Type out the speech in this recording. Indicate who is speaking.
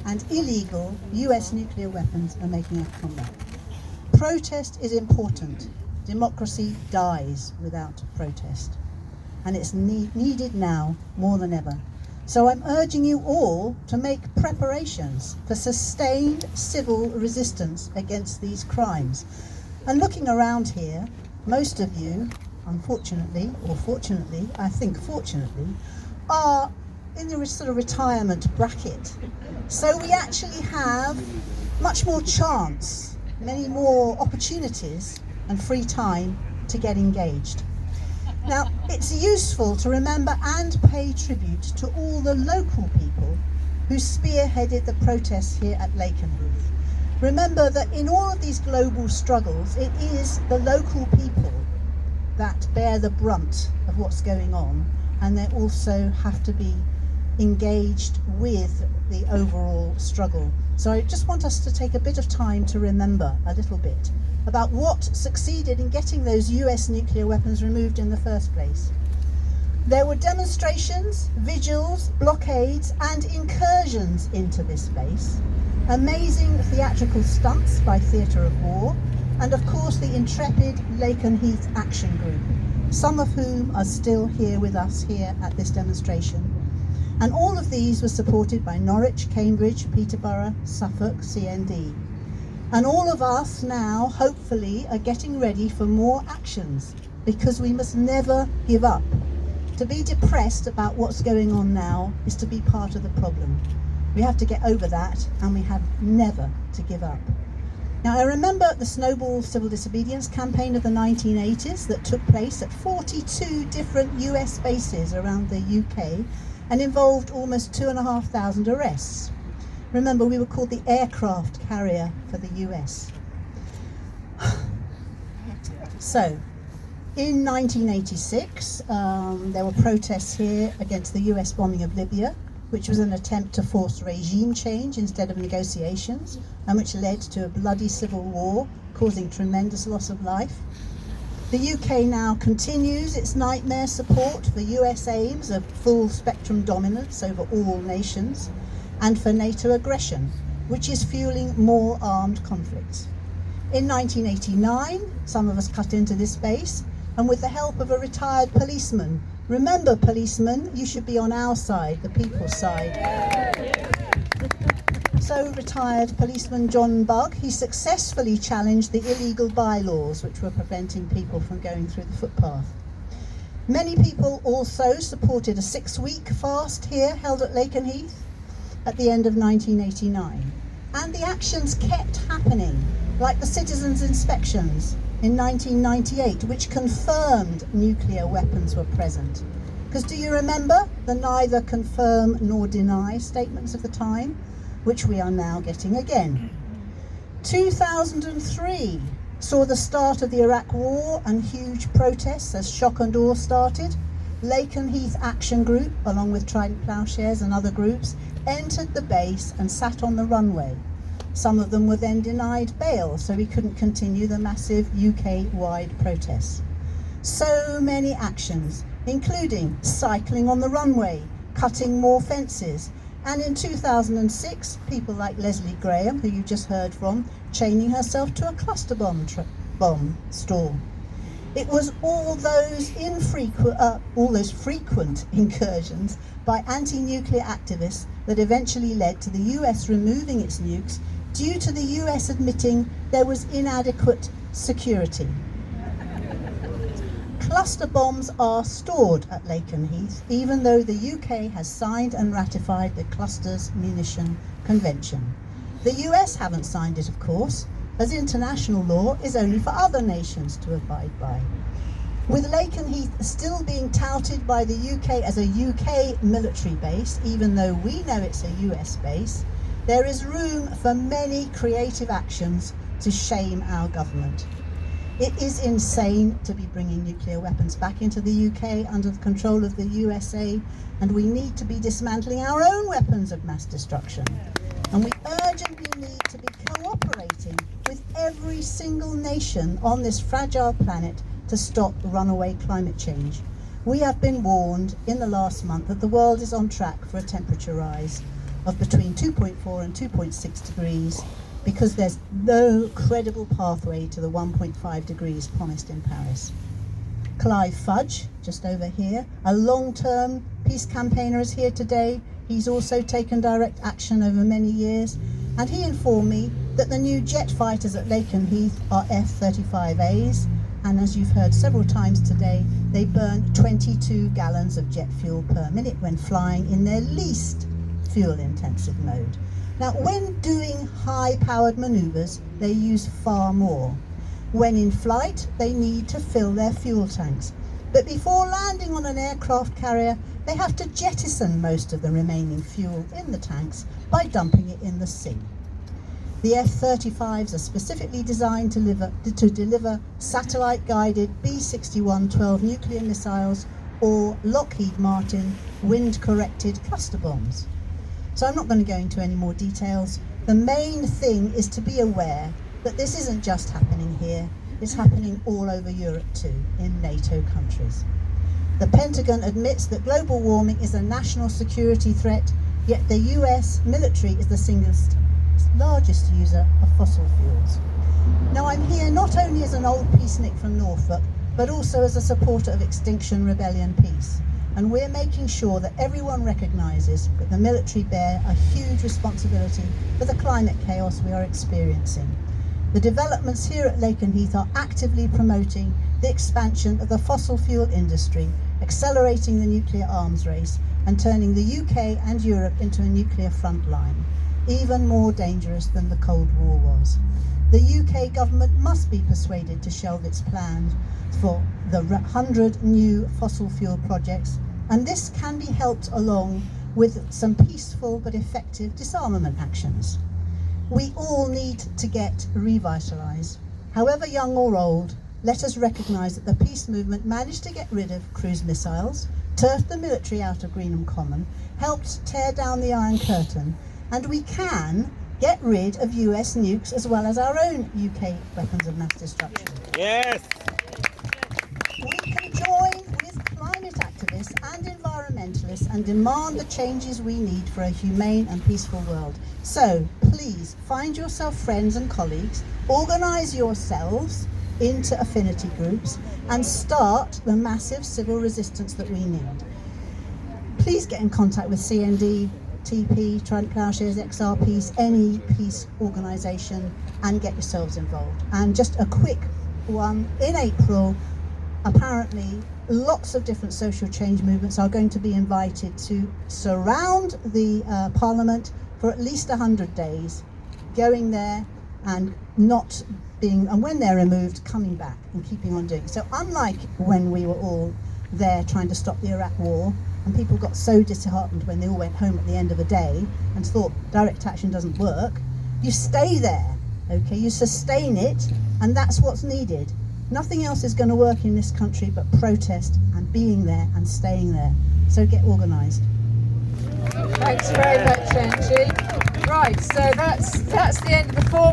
Speaker 1: and illegal US nuclear weapons are making a comeback. Protest is important. Democracy dies without protest, and it's needed now more than ever. So I'm urging you all to make preparations for sustained civil resistance against these crimes. And looking around here, most of you, unfortunately, or fortunately, I think fortunately, are in the sort of retirement bracket. So we actually have much more chance, many more opportunities and free time to get engaged. Now, it's useful to remember and pay tribute to all the local people who spearheaded the protests here at Lakenheath. Remember that in all of these global struggles, it is the local people that bear the brunt of what's going on, and they also have to be engaged with the overall struggle. So I just want us to take a bit of time to remember a little bit about what succeeded in getting those US nuclear weapons removed in the first place. There were demonstrations, vigils, blockades and incursions into this space, amazing theatrical stunts by Theatre of War, and of course the intrepid Lakenheath Action Group, some of whom are still here with us here at this demonstration. And all of these were supported by Norwich, Cambridge, Peterborough, Suffolk, CND. And all of us now, hopefully, are getting ready for more actions, because we must never give up. To be depressed about what's going on now is to be part of the problem. We have to get over that, and we have never to give up. Now, I remember the Snowball Civil Disobedience campaign of the 1980s that took place at 42 different US bases around the UK and involved almost 2,500 arrests. Remember, we were called the aircraft carrier for the US. So, in 1986, there were protests here against the US bombing of Libya, which was an attempt to force regime change instead of negotiations, and which led to a bloody civil war, causing tremendous loss of life. The UK now continues its nightmare support for US aims of full spectrum dominance over all nations, and for NATO aggression, which is fueling more armed conflicts. In 1989, some of us cut into this space, and with the help of a retired policeman, remember policemen, you should be on our side, the people's side. So retired policeman John Bugg, he successfully challenged the illegal bylaws which were preventing people from going through the footpath. Many people also supported a 6-week fast here held at Lakenheath at the end of 1989. And the actions kept happening, like the citizens' inspections in 1998, which confirmed nuclear weapons were present. Because do you remember the neither confirm nor deny statements of the time, which we are now getting again? 2003 saw the start of the Iraq War and huge protests as shock and awe started. Lakenheath Action Group, along with Trident, Ploughshares and other groups, entered the base and sat on the runway. Some of them were then denied bail, so we couldn't continue the massive UK-wide protests. So many actions, including cycling on the runway, cutting more fences, and in 2006, people like Leslie Graham, who you just heard from, chaining herself to a cluster bomb store. It was all those frequent incursions by anti-nuclear activists that eventually led to the US removing its nukes due to the US admitting there was inadequate security. Cluster bombs are stored at Lakenheath, even though the UK has signed and ratified the Clusters Munition Convention. The US haven't signed it, of course, as international law is only for other nations to abide by. With Lakenheath still being touted by the UK as a UK military base, even though we know it's a US base, there is room for many creative actions to shame our government. It is insane to be bringing nuclear weapons back into the UK under the control of the USA, and we need to be dismantling our own weapons of mass destruction. And we urgently need to be cooperating with every single nation on this fragile planet to stop runaway climate change. We have been warned in the last month that the world is on track for a temperature rise. of between 2.4 and 2.6 degrees, because there's no credible pathway to the 1.5 degrees promised in Paris. Clive Fudge, just over here, a long-term peace campaigner, is here today. He's also taken direct action over many years, and he informed me that the new jet fighters at Lakenheath are F-35-As, and as you've heard several times today, they burn 22 gallons of jet fuel per minute when flying in their least fuel-intensive mode. Now, when doing high-powered manoeuvres, they use far more. When in flight, they need to fill their fuel tanks. But before landing on an aircraft carrier, they have to jettison most of the remaining fuel in the tanks by dumping it in the sea. The F-35s are specifically designed to deliver satellite-guided B61 12 nuclear missiles or Lockheed Martin wind-corrected cluster bombs. So I'm not going to go into any more details. The main thing is to be aware that this isn't just happening here, it's happening all over Europe too, in NATO countries. The Pentagon admits that global warming is a national security threat, yet the US military is the single largest user of fossil fuels. Now, I'm here not only as an old peacenik from Norfolk, but also as a supporter of Extinction Rebellion peace. And we're making sure that everyone recognises that the military bear a huge responsibility for the climate chaos we are experiencing. The developments here at Lakenheath are actively promoting the expansion of the fossil fuel industry, accelerating the nuclear arms race, and turning the UK and Europe into a nuclear front line, even more dangerous than the Cold War was. The UK government must be persuaded to shelve its plans for the 100 new fossil fuel projects, and this can be helped along with some peaceful but effective disarmament actions. We all need to get revitalised. However young or old, let us recognise that the peace movement managed to get rid of cruise missiles, turfed the military out of Greenham Common, helped tear down the Iron Curtain, and we can get rid of US nukes as well as our own UK weapons of mass destruction.
Speaker 2: Yes!
Speaker 1: We can join with climate activists and environmentalists and demand the changes we need for a humane and peaceful world. So please find yourself friends and colleagues, organise yourselves into affinity groups and start the massive civil resistance that we need. Please get in contact with CND, TP, Trident, Ploughshares, XR Peace, any peace organisation, and get yourselves involved. And just a quick one, in April, apparently lots of different social change movements are going to be invited to surround the Parliament for at least 100 days, going there and not being, and when they're removed, coming back and keeping on doing it. So unlike when we were all there trying to stop the Iraq war, and people got so disheartened when they all went home at the end of the day and thought direct action doesn't work, you stay there, okay? You sustain it, and that's what's needed. Nothing else is going to work in this country but protest and being there and staying there. So get organised.
Speaker 3: Thanks very much, Angie. Right, so that's the end of the form.